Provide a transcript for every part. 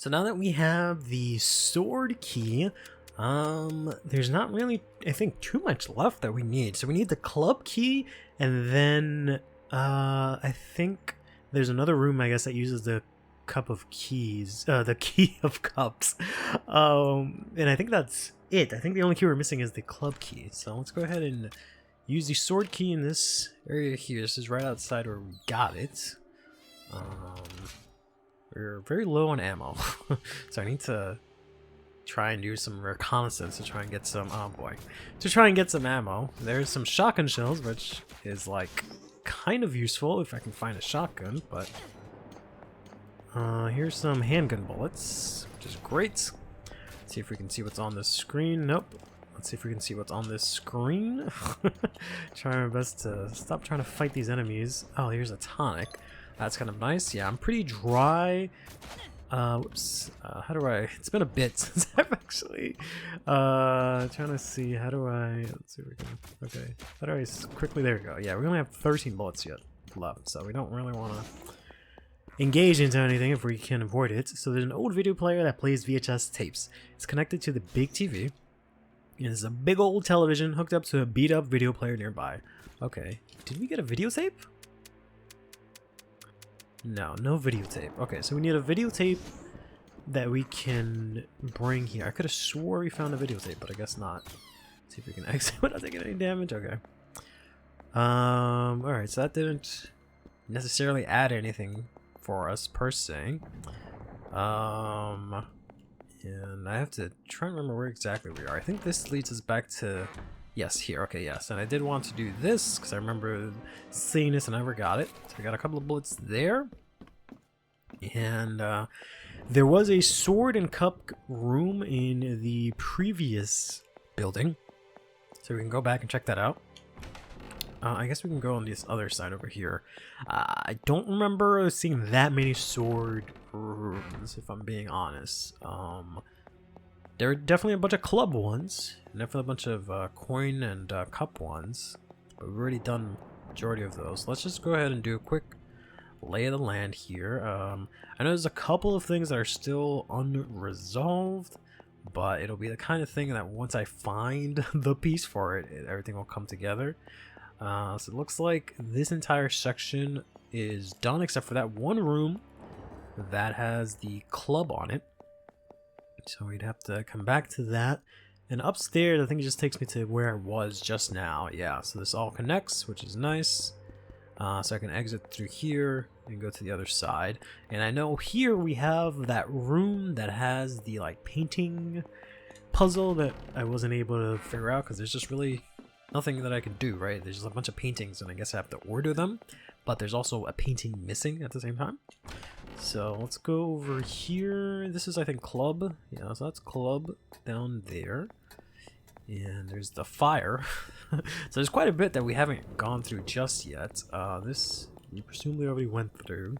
So now that we have the sword key, there's not really, I think, too much left that we need. So we need the club key, and then I think there's another room, I guess, that uses the cup of keys, the key of cups. And I think that's it. I think the only key we're missing is the club key. So let's go ahead and use the sword key in this area here. This is right outside where we got it. We're very low on ammo, so I need to try and do some reconnaissance to try and get some, to try and get some ammo. There's some shotgun shells, which is like kind of useful if I can find a shotgun, but here's some handgun bullets, which is great. Let's see if we can see what's on this screen. Nope. Let's see if we can see what's on this screen. Trying my best to stop trying to fight these enemies. Oh, here's a tonic. That's kind of nice. Yeah, I'm pretty dry. Whoops. How do I... It's been a bit since I've actually... trying to see, how do I... Let's see if we can... Okay. How do I quickly... There we go. Yeah, we only have 13 bullets yet left, so we don't really want to engage into anything if we can avoid it. So there's an old video player that plays VHS tapes. It's connected to the big TV. And there's a big old television hooked up to a beat-up video player nearby. Okay. Did we get a videotape? No, no videotape. Okay, so we need a videotape that we can bring here. I could have swore we found a videotape, but I guess not. Let's see if we can exit without taking any damage. Okay. Alright, so that didn't necessarily add anything for us per se. And I have to try and remember where exactly we are. I think this leads us back to... Yes, here. Okay, yes. And I did want to do this because I remember seeing this and I never got it. So I got a couple of bullets there. And there was a sword and cup room in the previous building. So we can go back and check that out. I guess we can go on this other side over here. I don't remember seeing that many sword rooms, if I'm being honest. There are definitely a bunch of club ones, and definitely a bunch of coin and cup ones, but we've already done majority of those. Let's just go ahead and do a quick lay of the land here. I know there's a couple of things that are still unresolved, but it'll be the kind of thing that once I find the piece for it, everything will come together. So it looks like this entire section is done except for that one room that has the club on it. So we'd have to come back to that. And upstairs, I think it just takes me to where I was just now. Yeah, so this all connects, which is nice. So I can exit through here and go to the other side. And I know here we have that room that has the like painting puzzle that I wasn't able to figure out because there's just really nothing that I can do, right? There's just a bunch of paintings and I guess I have to order them. But there's also a painting missing at the same time. So let's go over here. This is, I think, club. Yeah, so that's club down there. And there's the fire. So there's quite a bit that we haven't gone through just yet. This we presumably already went through.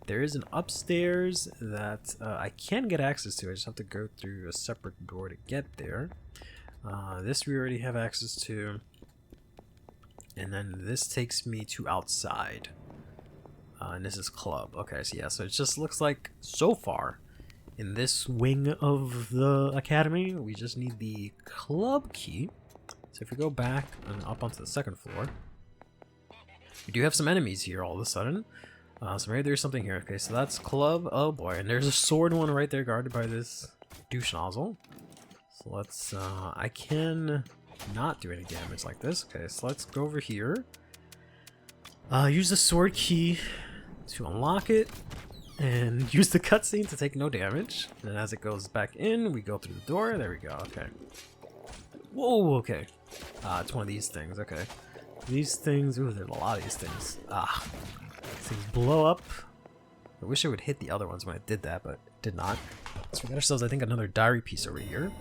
There is an upstairs that I can get access to. I just have to go through a separate door to get there. This we already have access to. And then this takes me to outside. And this is club. Okay, so yeah, so it just looks like so far in this wing of the academy, we just need the club key. So if we go back and up onto the second floor, we do have some enemies here all of a sudden. So maybe there's something here. Okay, so that's club. Oh boy, and there's a sword one right there guarded by this douche nozzle. So let's, I can not do any damage like this. Okay, so let's go over here. Use the sword key to unlock it and use the cutscene to take no damage. And as it goes back in, we go through the door. There we go. Okay. Whoa, okay. It's one of these things. Okay. These things, ooh, there's a lot of these things. These things blow up. I wish it would hit the other ones when it did that, but it did not. So we got ourselves, I think, another diary piece over here.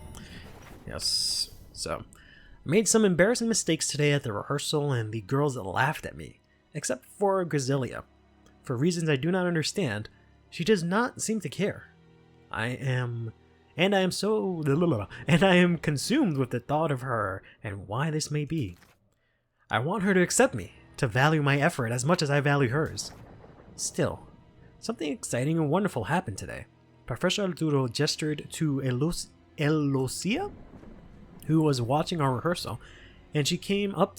Yes. So, I made some embarrassing mistakes today at the rehearsal, and the girls laughed at me. Except for Grazilia. For reasons I do not understand, she does not seem to care. I am consumed with the thought of her and why this may be. I want her to accept me, to value my effort as much as I value hers. Still, something exciting and wonderful happened today. Professor Arturo gestured to Elosia, who was watching our rehearsal, and she came up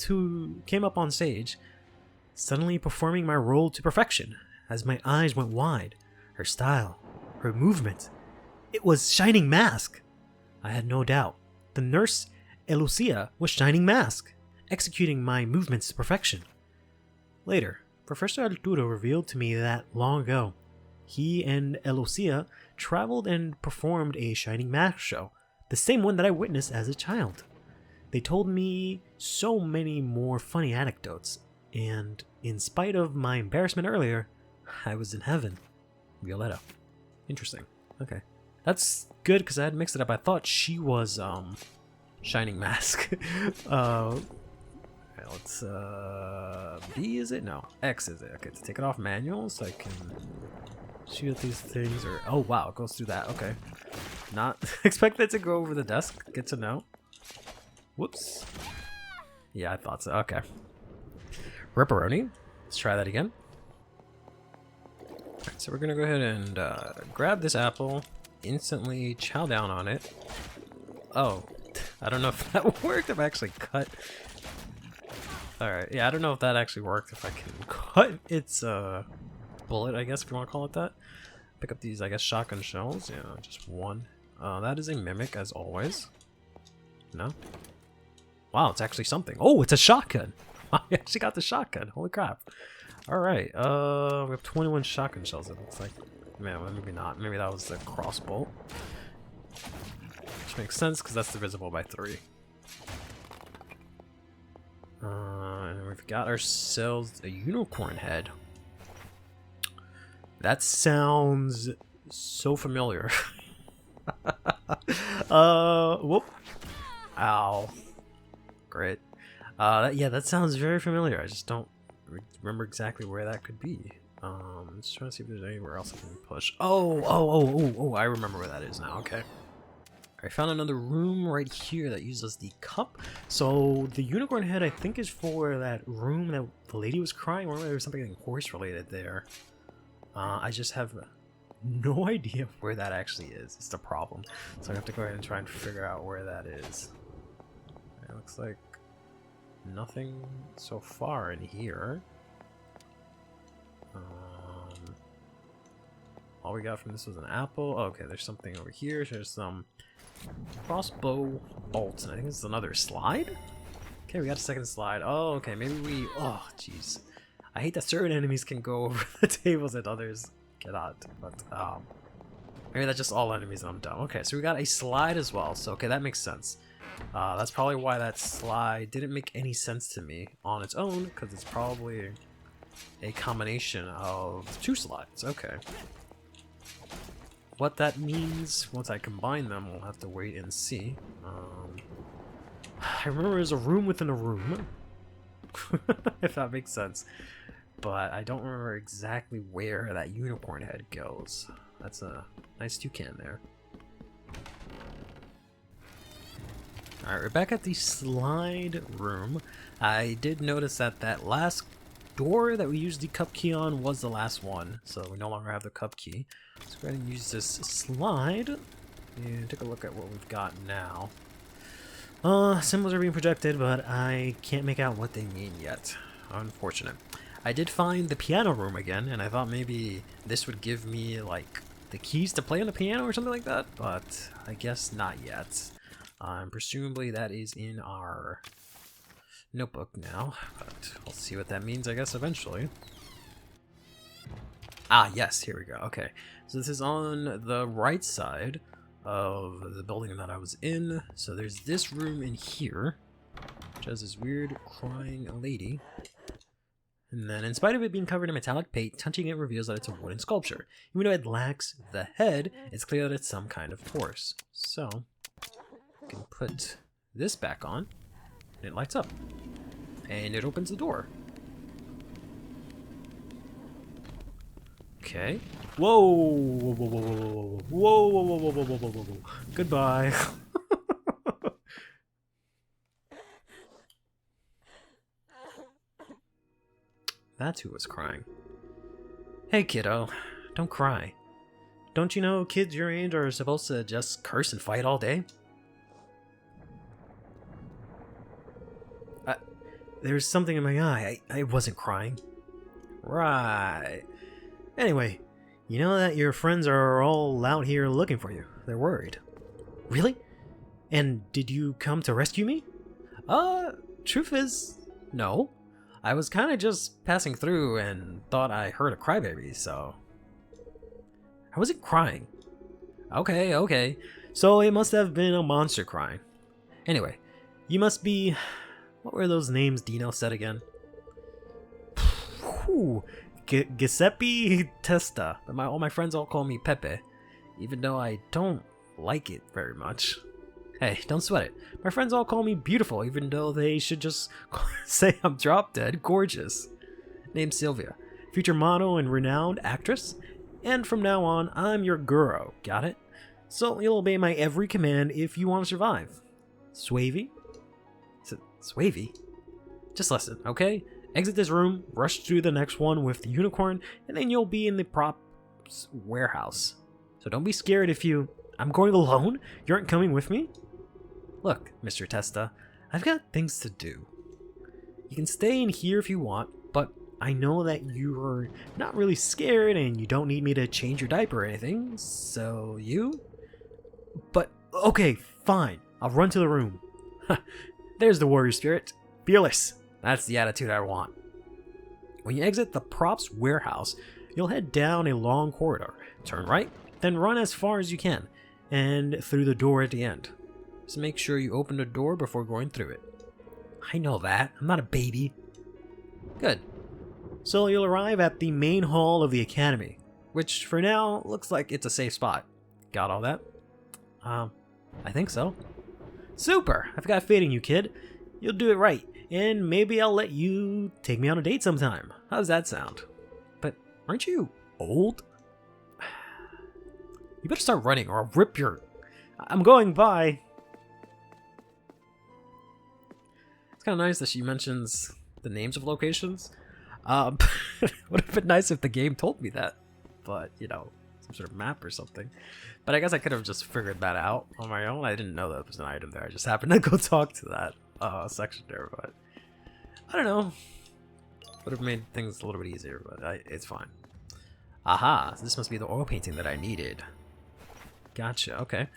on stage, suddenly performing my role to perfection. As my eyes went wide, her style, her movement, it was Shining Mask. I had no doubt. The nurse, Elosia, was Shining Mask, executing my movements to perfection. Later, Professor Arturo revealed to me that long ago, he and Elosia traveled and performed a Shining Mask show, the same one that I witnessed as a child. They told me so many more funny anecdotes, and in spite of my embarrassment earlier, I was in heaven. Violetta. Interesting. Okay. That's good because I had mixed it up. I thought she was Shining Mask. Let's B is it? No. X is it? Okay, to take it off manual so I can shoot at these things or oh wow, it goes through that. Okay. Not expect that to go over the desk. Good to know. Whoops. Yeah, I thought so. Okay. Ripperoni. Let's try that again. Alright, so we're gonna go ahead and grab this apple, instantly chow down on it. Oh, I don't know if that worked. If I actually cut. Alright, yeah, I don't know if that actually worked. If I can cut its bullet, I guess if you want to call it that. Pick up these, I guess, shotgun shells. Yeah, just one. That is a mimic, as always. No? Wow, it's actually something. Oh, it's a shotgun! I actually got the shotgun. Holy crap. Alright, we have 21 shotgun shells, it looks like. Man, well, maybe not. Maybe that was the crossbow. Which makes sense, because that's divisible by 3. And we've got ourselves a unicorn head. That sounds so familiar. Whoop. Ow. Great. Yeah, that sounds very familiar. I just don't remember exactly where that could be. Just trying to see if there's anywhere else I can push. Oh, I remember where that is now. Okay. I found another room right here that uses the cup. So the unicorn head, I think, is for that room that the lady was crying. Or there was something horse related there. I just have no idea where that actually is. It's the problem. So I have to go ahead and try and figure out where that is. It looks like nothing so far in here. All we got from this was an apple. Oh, okay, there's something over here. There's some crossbow bolts, and I think this is another slide. Okay, we got a second slide. Oh, okay, maybe we. Oh, jeez. I hate that certain enemies can go over the tables and others cannot. But maybe that's just all enemies and I'm dumb. Okay, so we got a slide as well. So okay, that makes sense. That's probably why that slide didn't make any sense to me on its own, because it's probably a combination of 2 slides. Okay. What that means once I combine them, we'll have to wait and see. I remember there's a room within a room, if that makes sense. But I don't remember exactly where that unicorn head goes. That's a nice toucan there. Alright, we're back at the slide room. I did notice that that last door that we used the cup key on was the last one, so we no longer have the cup key. Let's go ahead and use this slide and take a look at what we've got now. Symbols are being projected, but I can't make out what they mean yet. Unfortunate. I did find the piano room again, and I thought maybe this would give me, like, the keys to play on the piano or something like that, but I guess not yet. Presumably that is in our notebook now, but we'll see what that means, I guess, eventually. Ah, yes, here we go. Okay, so this is on the right side of the building that I was in. So there's this room in here, which has this weird crying lady. And then, in spite of it being covered in metallic paint, touching it reveals that it's a wooden sculpture. Even though it lacks the head, it's clear that it's some kind of horse. So, I can put this back on, and it lights up. And it opens the door. Okay. Whoa! Whoa, whoa, whoa, whoa, whoa, whoa, whoa, whoa, whoa, whoa, whoa, whoa, whoa. Goodbye. That's who was crying. Hey, kiddo. Don't cry. Don't you know kids your age are supposed to just curse and fight all day? There's something in my eye. I wasn't crying. Right. Anyway, you know that your friends are all out here looking for you. They're worried. Really? And did you come to rescue me? Truth is, no. I was kind of just passing through and thought I heard a crybaby, so... I wasn't crying. Okay. So it must have been a monster crying. Anyway, you must be... What were those names Dino said again? Giuseppe Testa. But all my friends all call me Pepe, even though I don't like it very much. Hey, don't sweat it. My friends all call me beautiful, even though they should just say I'm drop dead gorgeous. Name's Silvia, future model and renowned actress. And from now on, I'm your guru. Got it? So you'll obey my every command if you want to survive. Swavey? Swavey? Just listen, okay? Exit this room, rush through the next one with the unicorn, and then you'll be in the props warehouse. So don't be scared if you... I'm going alone? You aren't coming with me? Look, Mr. Testa, I've got things to do. You can stay in here if you want, but I know that you're not really scared and you don't need me to change your diaper or anything, so you... But, okay, fine. I'll run to the room. There's the warrior spirit. Fearless. That's the attitude I want. When you exit the props warehouse, you'll head down a long corridor. Turn right, then run as far as you can, and through the door at the end. Just make sure you open the door before going through it. I know that. I'm not a baby. Good. So you'll arrive at the main hall of the academy, which for now looks like it's a safe spot. Got all that? I think so. Super! I've got faith in you, kid. You'll do it right, and maybe I'll let you take me on a date sometime. How does that sound? But aren't you old? You better start running or I'll rip your... I'm going by. It's kind of nice that she mentions the names of locations. Would have been nice if the game told me that, but you know, some sort of map or something. But I guess I could have just figured that out on my own. I didn't know that was an item there. I just happened to go talk to that section there, but I don't know. Would have made things a little bit easier, but it's fine. Aha! So this must be the oil painting that I needed. Gotcha. Okay.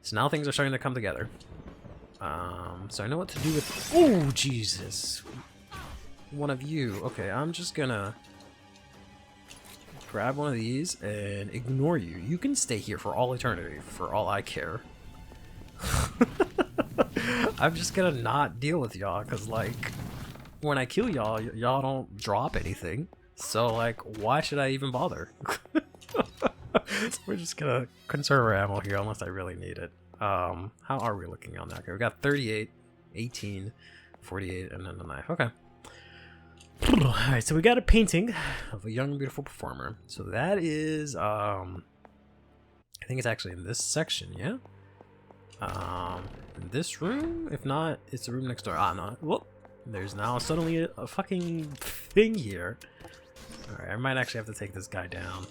So now things are starting to come together. So I know what to do with... Oh, Jesus! One of you. Okay, I'm just gonna grab one of these and ignore you. You can stay here for all eternity, for all I care. I'm just gonna not deal with y'all, because, like, when I kill y'all, y'all don't drop anything. So, like, why should I even bother? So we're just gonna conserve our ammo here, unless I really need it. How are we looking on that? Okay, we got 38, 18, 48, and then the knife. Okay. Alright, so we got a painting of a young, beautiful performer. So that is, I think it's actually in this section, yeah? In this room? If not, it's the room next door. Ah, no. Whoop! There's now suddenly a fucking thing here. Alright, I might actually have to take this guy down.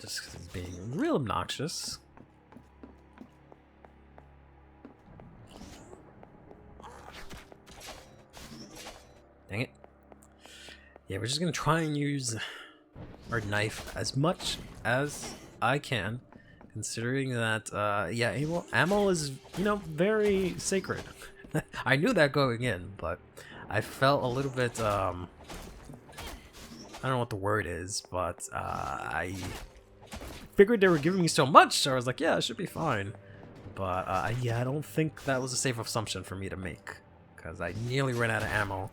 Just because he's being real obnoxious. Dang it. Yeah, we're just gonna try and use our knife as much as I can, considering that, yeah, ammo is, you know, very sacred. I knew that going in, but I felt a little bit, I don't know what the word is, but, I figured they were giving me so much, so I was like, yeah, it should be fine. But, yeah, I don't think that was a safe assumption for me to make, because I nearly ran out of ammo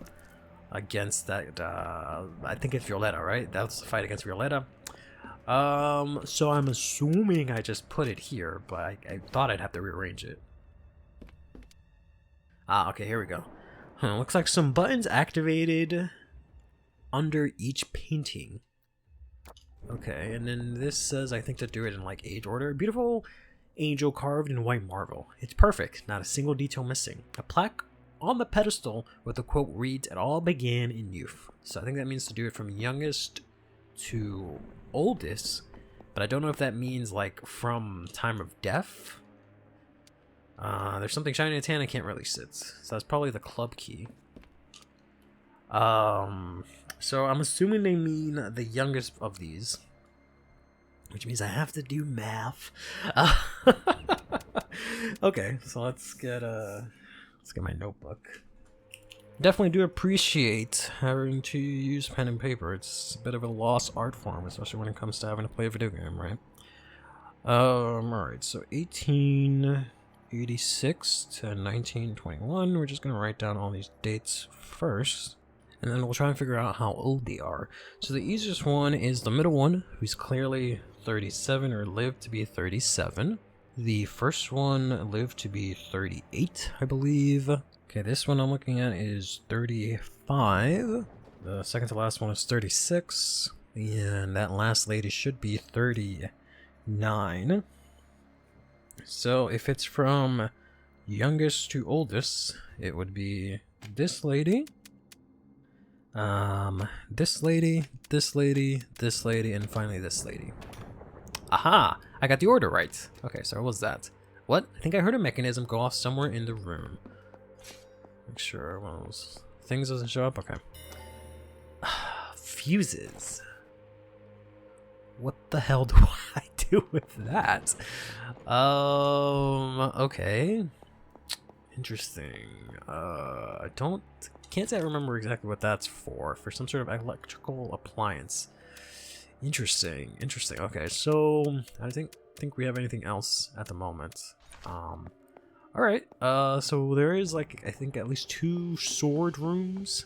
against that, I think it's Violetta, right? That was the fight against Violetta. So I'm assuming I just put it here, but I thought I'd have to rearrange it. Ah, okay, here we go. Looks like some buttons activated under each painting. Okay, and then this says, I think, to do it in, like, age order. Beautiful angel carved in white marble. It's perfect, not a single detail missing. A plaque on the pedestal with the quote reads, "It all began in youth." So I think that means to do it from youngest to oldest, but I don't know if that means like from time of death. There's something shiny in tan I can't really sit, so that's probably the club key. So I'm assuming they mean the youngest of these, which means I have to do math. Okay, so let's get my notebook. Definitely do appreciate having to use pen and paper. It's a bit of a lost art form, especially when it comes to having to play a video game, right? Alright, so 1886 to 1921. We're just gonna write down all these dates first, and then we'll try and figure out how old they are. So the easiest one is the middle one, who's clearly 37 or lived to be 37. The first one lived to be 38, I believe. Okay, this one I'm looking at is 35. The second to last one is 36. And that last lady should be 39. So if it's from youngest to oldest, it would be this lady, this lady, this lady, this lady, and finally this lady. Aha! I got the order right. Okay, so what was that? What? I think I heard a mechanism go off somewhere in the room. Make sure one of those things doesn't show up. Okay. Fuses. What the hell do I do with that? Okay. Interesting. Can't say I remember exactly what that's for. For some sort of electrical appliance. Interesting. Okay, so I think we have anything else at the moment. Alright, so there is like, I think at least 2 sword rooms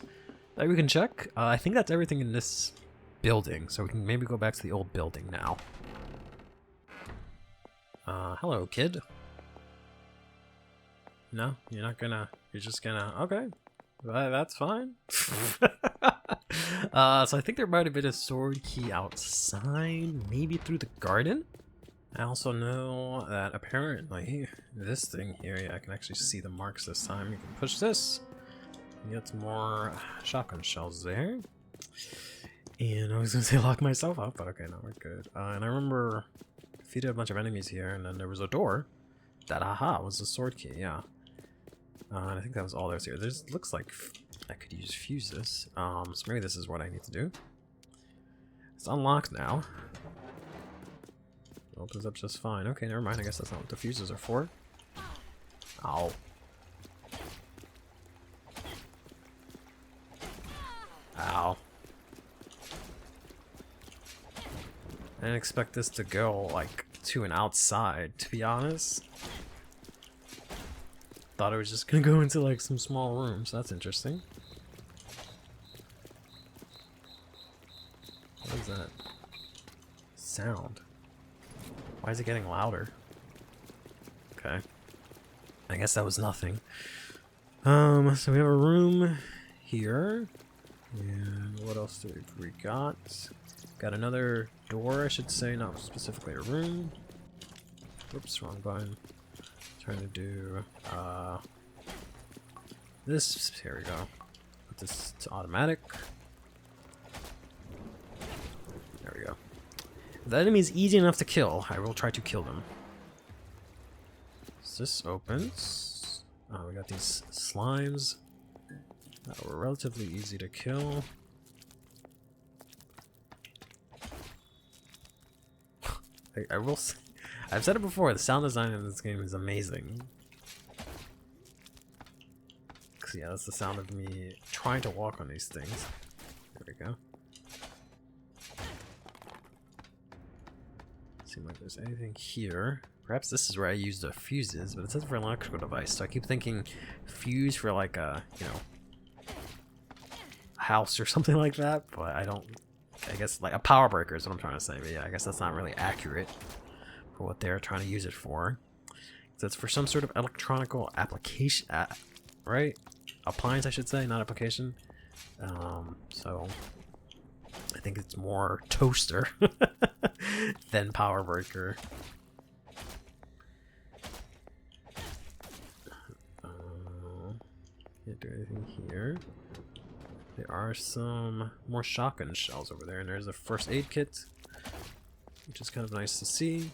that we can check. I think that's everything in this building, so we can maybe go back to the old building now. Hello, kid. No, you're just gonna, okay. That's fine. So I think there might have been a sword key outside, maybe through the garden. I also know that apparently this thing here, yeah, I can actually see the marks this time. You can push this, and get some more shotgun shells there. And I was gonna say lock myself up, but okay, no, we're good. And I remember defeated a bunch of enemies here, and then there was a door. That was the sword key, yeah. And I think that was all there's here. There's looks like I could use fuses. So maybe this is what I need to do. It's unlocked now. It opens up just fine. Okay, never mind. I guess that's not what the fuses are for. Ow. Ow. I didn't expect this to go, like, to an outside, to be honest. Thought it was just gonna go into, like, some small rooms. That's interesting. What is that? Sound. Why is it getting louder? Okay. I guess that was nothing. So we have a room here. And what else do we got? Got another door, I should say, not specifically a room. Whoops, wrong button. Trying to do this. Here we go. Put this to automatic. There we go. If the enemy is easy enough to kill, I will try to kill them. So this opens. We got these slimes that were relatively easy to kill. I will say, I've said it before, the sound design in this game is amazing. Cause yeah, that's the sound of me trying to walk on these things. There we go. Seems like there's anything here. Perhaps this is where I use the fuses, but it says for an electrical device, so I keep thinking fuse for like a, you know, house or something like that, but I don't, I guess like a power breaker is what I'm trying to say, but yeah, I guess that's not really accurate for what they're trying to use it for. So it's for some sort of electronical application, right? Appliance, I should say, not application. So I think it's more toaster than power breaker. Yeah, Nothing here. There are some more shotgun shells over there, and there's a first aid kit, which is kind of nice to see.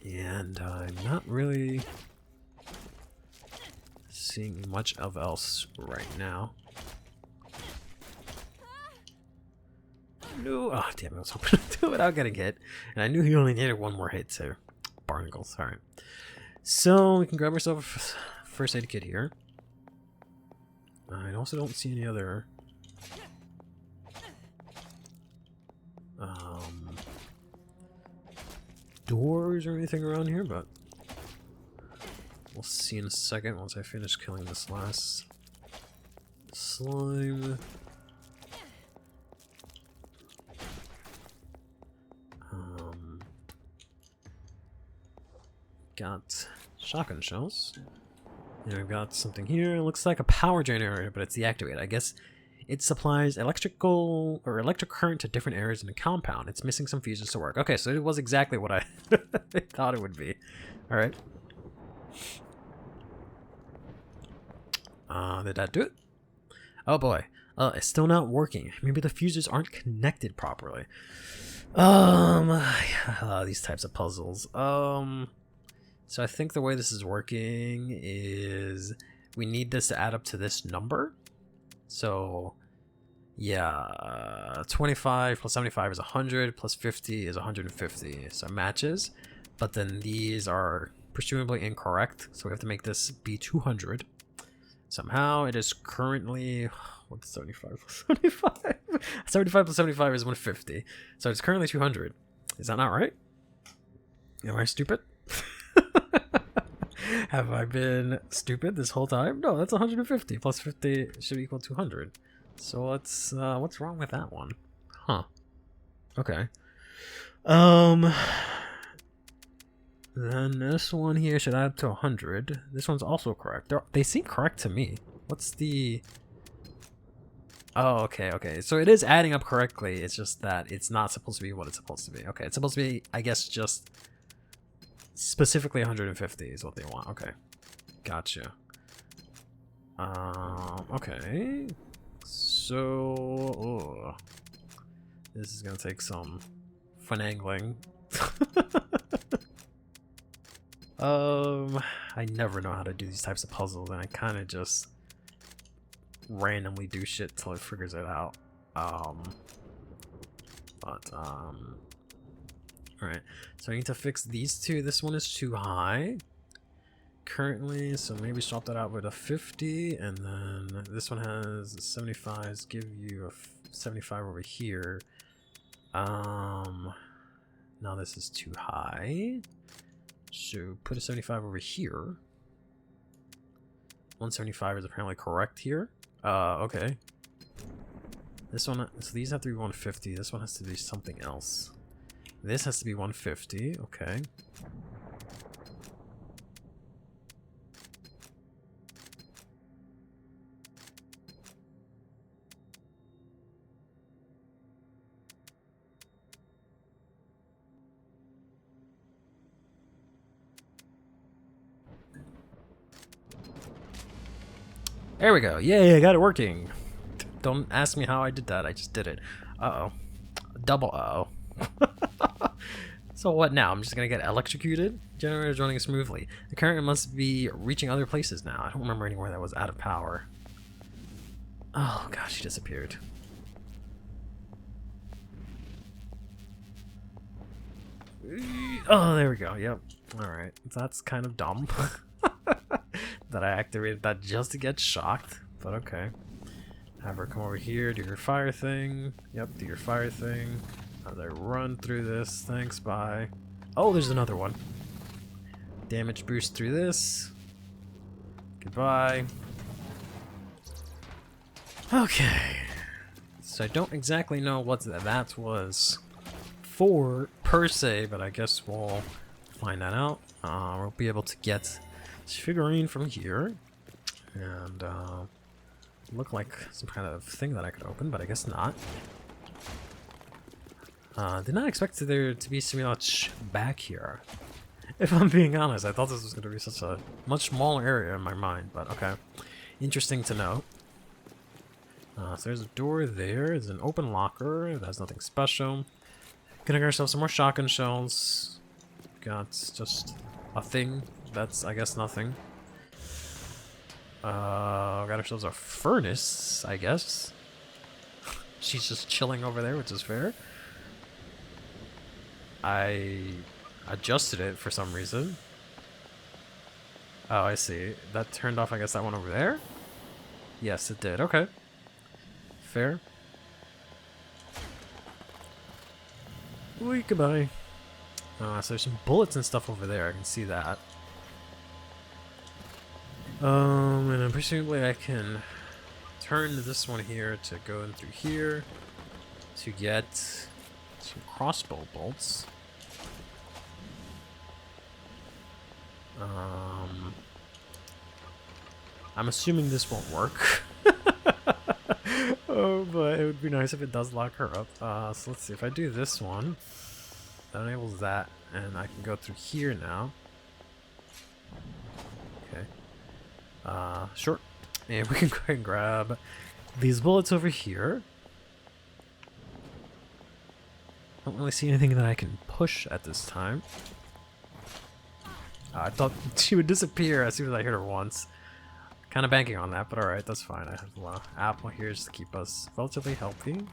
And I'm not really seeing much of else right now. No, oh damn it, I was hoping to do it without getting hit. And I knew he only needed one more hit too. Barnacles, alright. So we can grab ourselves a first aid kit here. I also don't see any other doors or anything around here, but we'll see in a second once I finish killing this last slime. Got shotgun shells. And we've got something here. It looks like a power generator, but it's deactivated. I guess it supplies electric current to different areas in the compound. It's missing some fuses to work. Okay, so it was exactly what I thought it would be. Alright. Did that do it? Oh boy. It's still not working. Maybe the fuses aren't connected properly. These types of puzzles. So I think the way this is working is we need this to add up to this number. So yeah, 25 plus 75 is 100, plus 50 is 150. So it matches, but then these are presumably incorrect. So we have to make this be 200. Somehow it is currently, what's 75 plus 75? 75 plus 75 is 150. So it's currently 200. Is that not right? Am I stupid? Have I been stupid this whole time? No, that's 150 plus 50 should equal 200. So what's wrong with that one? Huh. Okay. Then this one here should add up to 100. This one's also correct. They seem correct to me. What's the... Oh, okay. So it is adding up correctly. It's just that it's not supposed to be what it's supposed to be. Okay, it's supposed to be, I guess, just specifically 150 is what they want. Okay, gotcha. Okay. So, this is gonna take some finagling. I never know how to do these types of puzzles, and I kind of just randomly do shit till it figures it out. Alright, so I need to fix these two. This one is too high currently, so maybe swap that out with a 50, and then this one has 75s, give you a 75 over here. Now this is too high, so put a 75 over here. 175 is apparently correct here. Okay. This one, so these have to be 150. This one has to be something else. This has to be 150. Okay. There we go. Yay, I got it working. Don't ask me how I did that. I just did it. Uh-oh. Double uh-oh. So what now? I'm just gonna get electrocuted? Generator's running smoothly. The current must be reaching other places now. I don't remember anywhere that was out of power. Oh gosh, she disappeared. Oh, there we go. Yep. Alright. That's kind of dumb. That I activated that just to get shocked. But okay. Have her come over here, do your fire thing. Yep, do your fire thing. As I run through this, thanks, bye. Oh, there's another one. Damage boost through this. Goodbye. Okay. So I don't exactly know what that was for, per se, but I guess we'll find that out. We'll be able to get this figurine from here. And, look like some kind of thing that I could open, but I guess not. Did not expect there to be so much back here. If I'm being honest, I thought this was going to be such a much smaller area in my mind, but okay. Interesting to know. So there's a door there. There's an open locker. That's nothing special. Getting ourselves some more shotgun shells. Got just a thing. That's, I guess, nothing. Got ourselves a furnace, I guess. She's just chilling over there, which is fair. I adjusted it for some reason. Oh, I see. That turned off, I guess, that one over there? Yes, it did. Okay. Fair. Ooh, goodbye. So there's some bullets and stuff over there. I can see that. And then presumably I can turn this one here to go in through here to get some crossbow bolts. I'm assuming this won't work. Oh, but it would be nice if it does lock her up. So let's see, if I do this one, that enables that, and I can go through here now. Okay. Sure. And we can go ahead and grab these bullets over here. Don't really see anything that I can push at this time. I thought she would disappear as soon as I hit her once. Kind of banking on that, but alright, that's fine. I have a apple here just to keep us relatively healthy.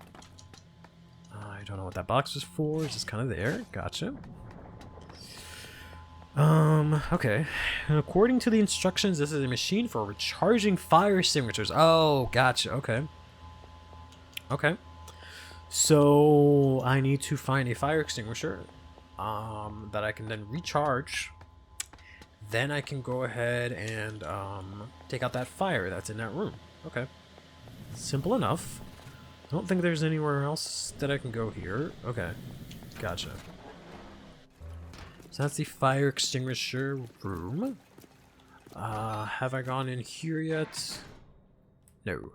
I don't know what that box was for. It's just kind of there. Gotcha. Okay. According to the instructions, this is a machine for recharging fire extinguishers. Oh, gotcha. Okay. Okay. So I need to find a fire extinguisher that I can then recharge. Then I can go ahead and take out that fire that's in that room. Okay. Simple enough. I don't think there's anywhere else that I can go here. Okay. Gotcha. So that's the fire extinguisher room. Have I gone in here yet? No.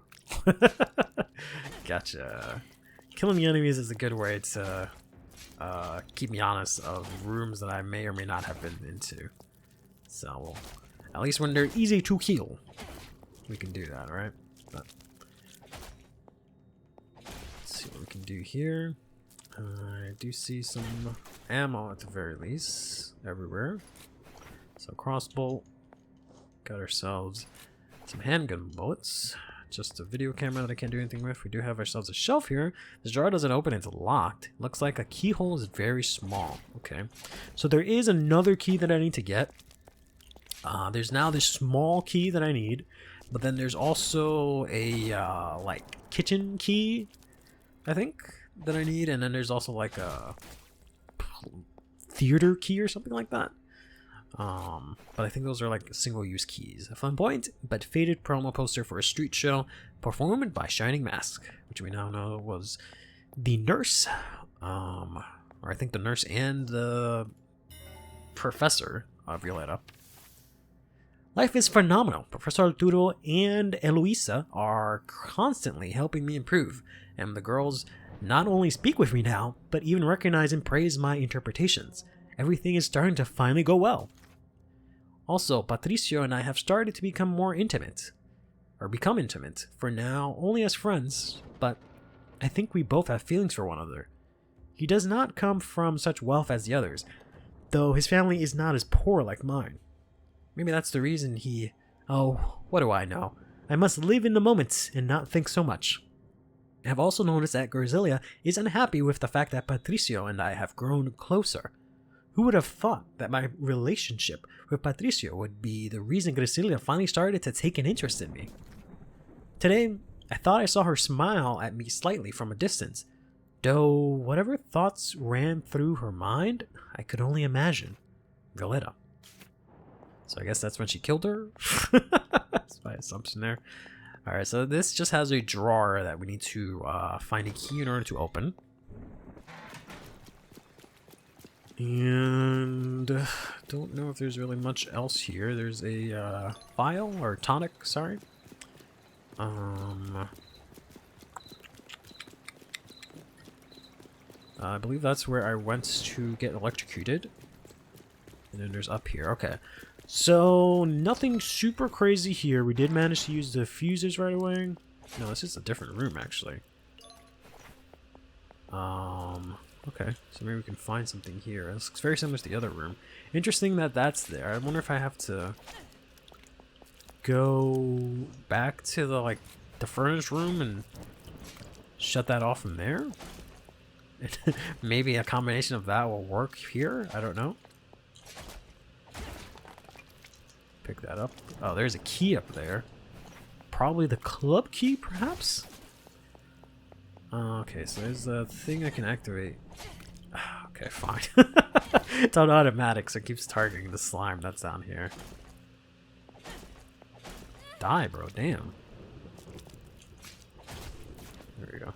Gotcha. Killing the enemies is a good way to keep me honest of rooms that I may or may not have been into. So, at least when they're easy to kill, we can do that, right? But, let's see what we can do here. I do see some ammo at the very least, everywhere. So crossbow, got ourselves some handgun bullets. Just a video camera that I can't do anything with. We do have ourselves a shelf here. This jar doesn't open, it's locked. Looks like a keyhole is very small. Okay, so there is another key that I need to get. There's now this small key that I need, but then there's also a like kitchen key, I think, that I need, and then there's also like a theater key or something like that. But I think those are like single-use keys. A fun point, but faded promo poster for a street show performed by Shining Mask, which we now know was the nurse, or I think the nurse and the professor of Violeta. Life is phenomenal. Professor Arturo and Eloisa are constantly helping me improve, and the girls not only speak with me now, but even recognize and praise my interpretations. Everything is starting to finally go well. Also, Patricio and I have started to become intimate, for now only as friends, but I think we both have feelings for one another. He does not come from such wealth as the others, though his family is not as poor like mine. Maybe that's the reason he... Oh, what do I know? I must live in the moment and not think so much. I have also noticed that Grazilia is unhappy with the fact that Patricio and I have grown closer. Who would have thought that my relationship with Patricio would be the reason Grazilia finally started to take an interest in me? Today, I thought I saw her smile at me slightly from a distance, though whatever thoughts ran through her mind, I could only imagine. Violeta. So I guess that's when she killed her? That's my assumption there. Alright, so this just has a drawer that we need to find a key in order to open. And don't know if there's really much else here. There's a vial, or tonic, sorry. I believe that's where I went to get electrocuted. And And then there's up here. Okay. So, nothing super crazy here. We did manage to use the fuses right away. No, this is a different room, actually. Okay. So maybe we can find something here. This looks very similar to the other room. Interesting that that's there. I wonder if I have to go back to the, like, the furnace room and shut that off from there? Maybe a combination of that will work here? I don't know. Pick that up. Oh, there's a key up there. Probably the club key, perhaps? Okay, so there's a thing I can activate. Okay, fine. It's on automatic, so it keeps targeting the slime that's down here. Die, bro. Damn. There we go.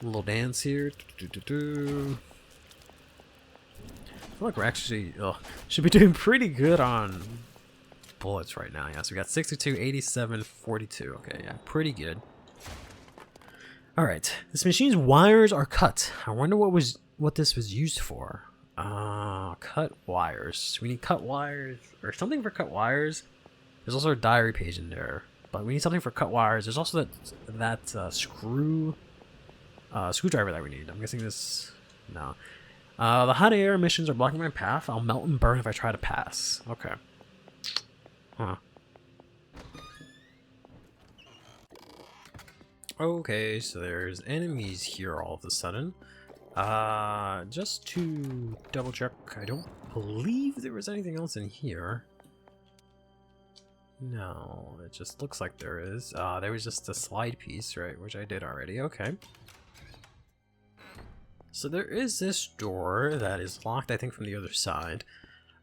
Little dance here. I feel like we're actually should be doing pretty good on bullets right now. Yeah, so we got 62, 87, 42. Okay, yeah, pretty good. All right, this machine's wires are cut. I wonder what this was used for. Cut wires. We need cut wires or something for cut wires. There's also a diary page in there, but we need something for cut wires. There's also that screwdriver that we need. I'm guessing this. No. The hot air emissions are blocking my path. I'll melt and burn if I try to pass. Okay. Huh. Okay, so there's enemies here all of a sudden. Just to double check, I don't believe there was anything else in here. No, it just looks like there is. There was just a slide piece, right, which I did already. Okay. So there is this door that is locked, I think, from the other side.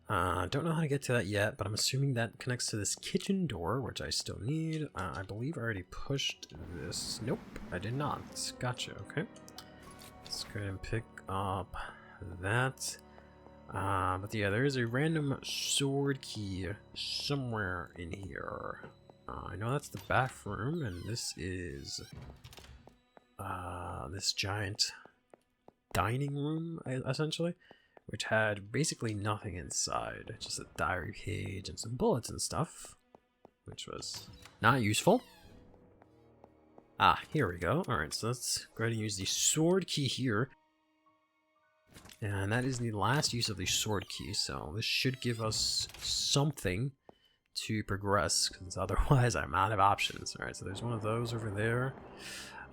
Don't know how to get to that yet, but I'm assuming that connects to this kitchen door, which I still need. I believe I already pushed this. Nope, I did not. Gotcha, okay. Let's go ahead and pick up that. But yeah, there is a random sword key somewhere in here. I know that's the bathroom, and this is this giant dining room, essentially, which had basically nothing inside, just a diary page and some bullets and stuff, which was not useful. Ah, here we go. Alright, so let's go ahead and use the sword key here. And that is the last use of the sword key, so this should give us something to progress, because otherwise I'm out of options. Alright, so there's one of those over there.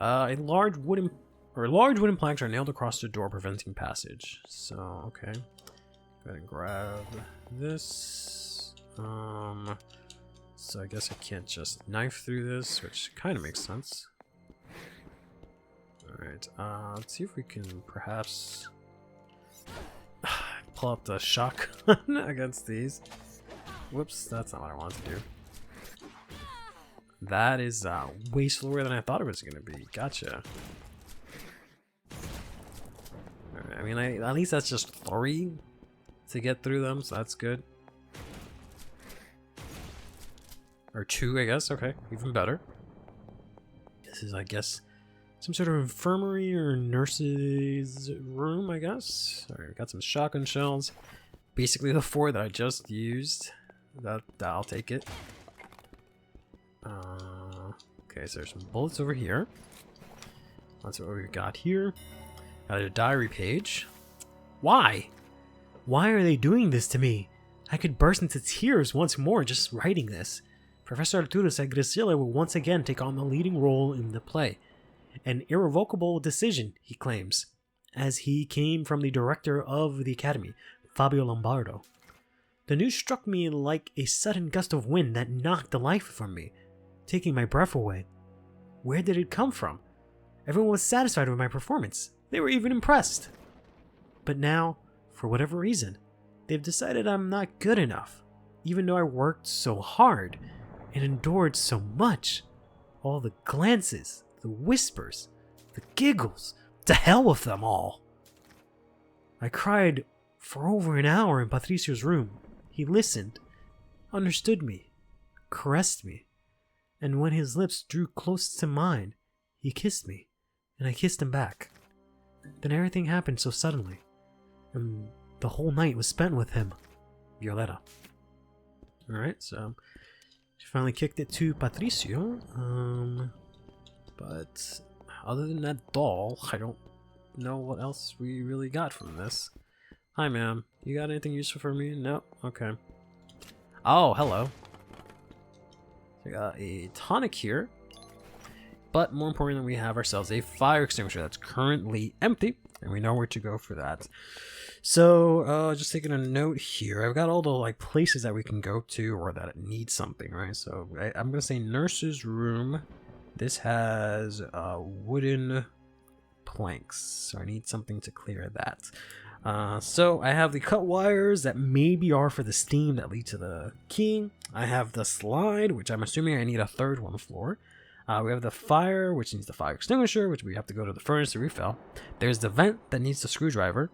Large wooden planks are nailed across the door, preventing passage. So, okay. Go ahead and grab this. So I guess I can't just knife through this, which kind of makes sense. Alright, let's see if we can perhaps pull up the shotgun against these. Whoops, that's not what I wanted to do. That is way slower than I thought it was going to be. Gotcha. Alright, I mean, at least that's just 3 to get through them, so that's good. Or 2, I guess. Okay, even better. This is, I guess, some sort of infirmary or nurse's room, I guess. Alright, we got some shotgun shells. Basically the 4 that I just used. I'll take it. Okay, so there's some bullets over here. That's what we got here. Got a diary page. Why? Why are they doing this to me? I could burst into tears once more just writing this. Professor Arturo said Graciela will once again take on the leading role in the play. An irrevocable decision, he claims, as he came from the director of the Academy, Fabio Lombardo. The news struck me like a sudden gust of wind that knocked the life from me, taking my breath away. Where did it come from? Everyone was satisfied with my performance. They were even impressed. But now, for whatever reason, they've decided I'm not good enough, even though I worked so hard and endured so much. All the glances, the whispers, the giggles, to hell with them all. I cried for over an hour in Patricio's room. He listened, understood me, caressed me, and when his lips drew close to mine, he kissed me, and I kissed him back. Then everything happened so suddenly. And the whole night was spent with him. Violetta. Alright, so she finally kicked it to Patricio. But other than that doll, I don't know what else we really got from this. Hi, ma'am. You got anything useful for me? No? Okay. Oh, hello. We got a tonic here. But more importantly, we have ourselves a fire extinguisher that's currently empty. And we know where to go for that. So, just taking a note here. I've got all the like places that we can go to or that it needs something, right? So I'm going to say nurse's room. This has wooden planks. So I need something to clear that. So I have the cut wires that maybe are for the steam that lead to the key. I have the slide, which I'm assuming I need a third one for. We have the fire, which needs the fire extinguisher, which we have to go to the furnace to refill. There's the vent that needs the screwdriver.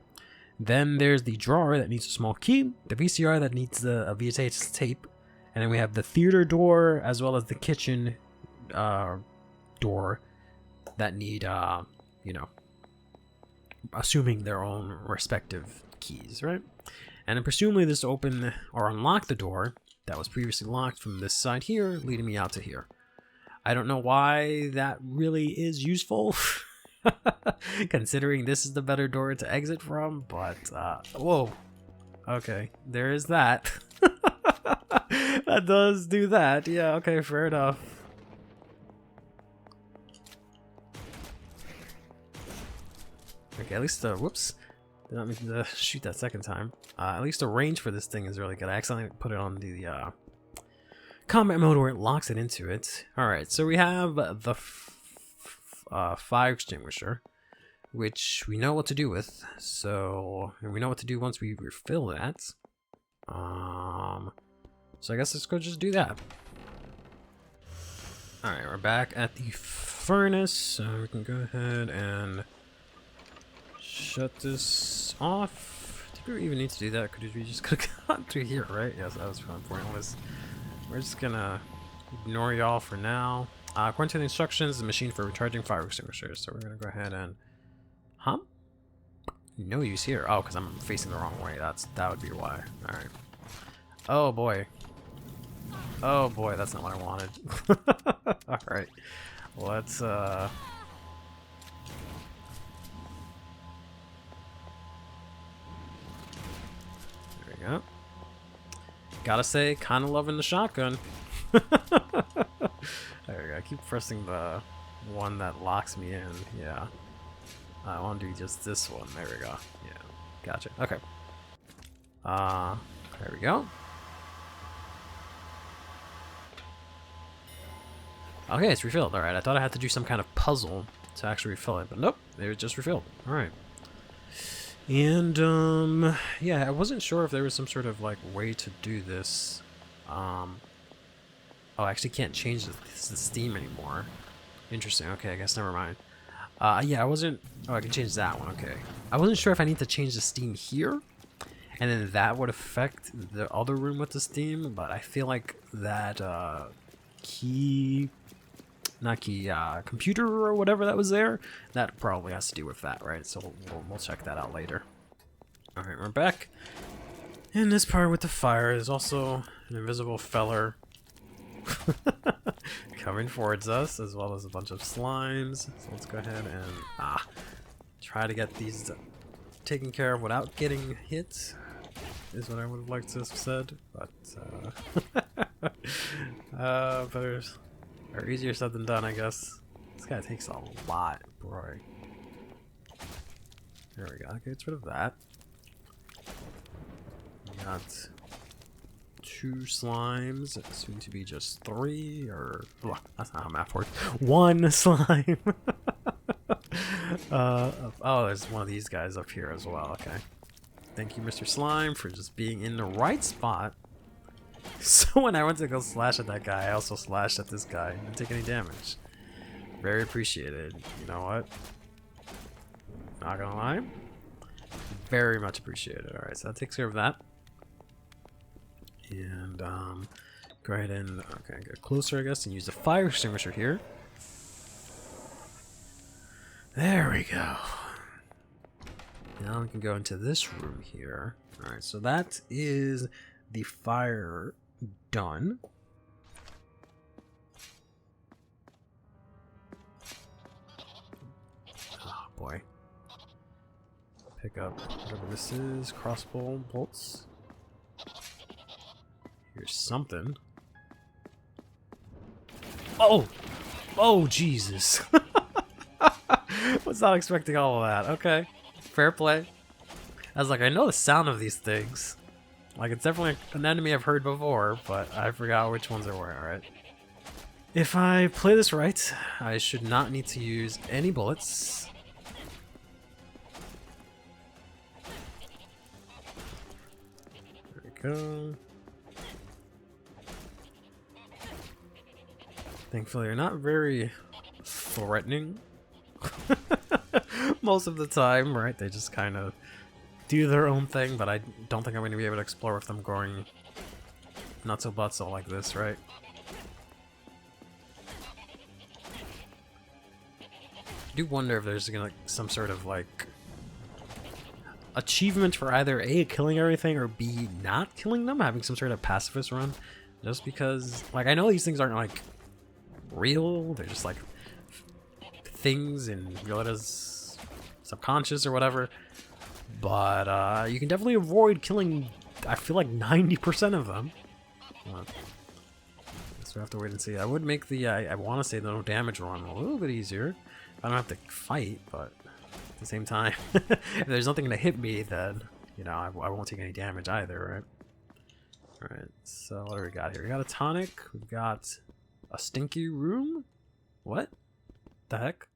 Then there's the drawer that needs a small key, the VCR that needs the VHS tape, and then we have the theater door as well as the kitchen door that need, you know, assuming their own respective keys, right? And then presumably this open or unlock the door that was previously locked from this side here, leading me out to here. I don't know why that really is useful, considering this is the better door to exit from, but, whoa. Okay, there is that. That does do that. Yeah, okay, fair enough. Okay, at least, whoops. Did not mean to shoot that second time. At least the range for this thing is really good. I accidentally put it on the, combat mode where it locks it into it. Alright, so we have the fire extinguisher, which we know what to do with. So, and we know what to do once we refill that. So I guess let's go just do that. Alright, we're back at the furnace, so we can go ahead and shut this off. Did we even need to do that? Could we just could have gone through here, right? Yes, that was pointless. We're just gonna ignore y'all for now. According to the instructions, the machine for recharging fire extinguishers. So we're gonna go ahead and, no use here. Oh, because I'm facing the wrong way. That would be why. All right. Oh boy. Oh boy, that's not what I wanted. All right. Let's There we go. Gotta say, kind of loving the shotgun. There we go. I keep pressing the one that locks me in. Yeah. I want to do just this one. There we go. Yeah. Gotcha. Okay. There we go. Okay, it's refilled. Alright, I thought I had to do some kind of puzzle to actually refill it, but nope. They were just refilled. Alright. And, yeah, I wasn't sure if there was some sort of, like, way to do this. Oh, I actually can't change the steam anymore. Interesting. Okay, I guess never mind. Yeah, I wasn't... Oh, I can change that one. Okay. I wasn't sure if I need to change the steam here, and then that would affect the other room with the steam, but I feel like that, computer or whatever that was there, that probably has to do with that, right? So we'll check that out later. Alright, we're back. In this part with the fire, there's also an invisible feller coming towards us, as well as a bunch of slimes. So let's go ahead and try to get these taken care of without getting hit, is what I would have liked to have said, but better or easier said than done, I guess. This guy takes a lot, boy. There we go. Okay, get rid of that. We got 2 slimes, soon to be just 3, or that's not how math works. 1 slime. Oh, there's one of these guys up here as well. Okay. Thank you, Mr. Slime, for just being in the right spot. So when I went to go slash at that guy, I also slashed at this guy. Didn't take any damage. Very appreciated. You know what? Not gonna lie. Very much appreciated. Alright, so that takes care of that. And, go ahead and, okay, get closer, I guess, and use the fire extinguisher here. There we go. Now we can go into this room here. Alright, so that is the fire done. Oh boy. Pick up whatever this is. Crossbow bolts. Here's something. Oh! Oh, Jesus. Was not expecting all of that. Okay. Fair play. I was like, I know the sound of these things. Like, it's definitely an enemy I've heard before, but I forgot which ones there were, alright. If I play this right, I should not need to use any bullets. There we go. Thankfully, you're not very threatening most of the time, right? They just kind of do their own thing, but I don't think I'm going to be able to explore with them going nuts so butts all like this, right? I do wonder if there's gonna some sort of like achievement for either A, killing everything, or B, not killing them, having some sort of pacifist run. Just because, like, I know these things aren't like real, they're just like things in Violetta's subconscious or whatever, but you can definitely avoid killing, I feel like 90% of them. So we have to wait and see. I would make the I want to say the no damage run a little bit easier. I don't have to fight, but at the same time, if there's nothing to hit me, then, you know, I won't take any damage either, right? Alright, so what do we got here? We got a tonic, we've got a stinky room? What the heck?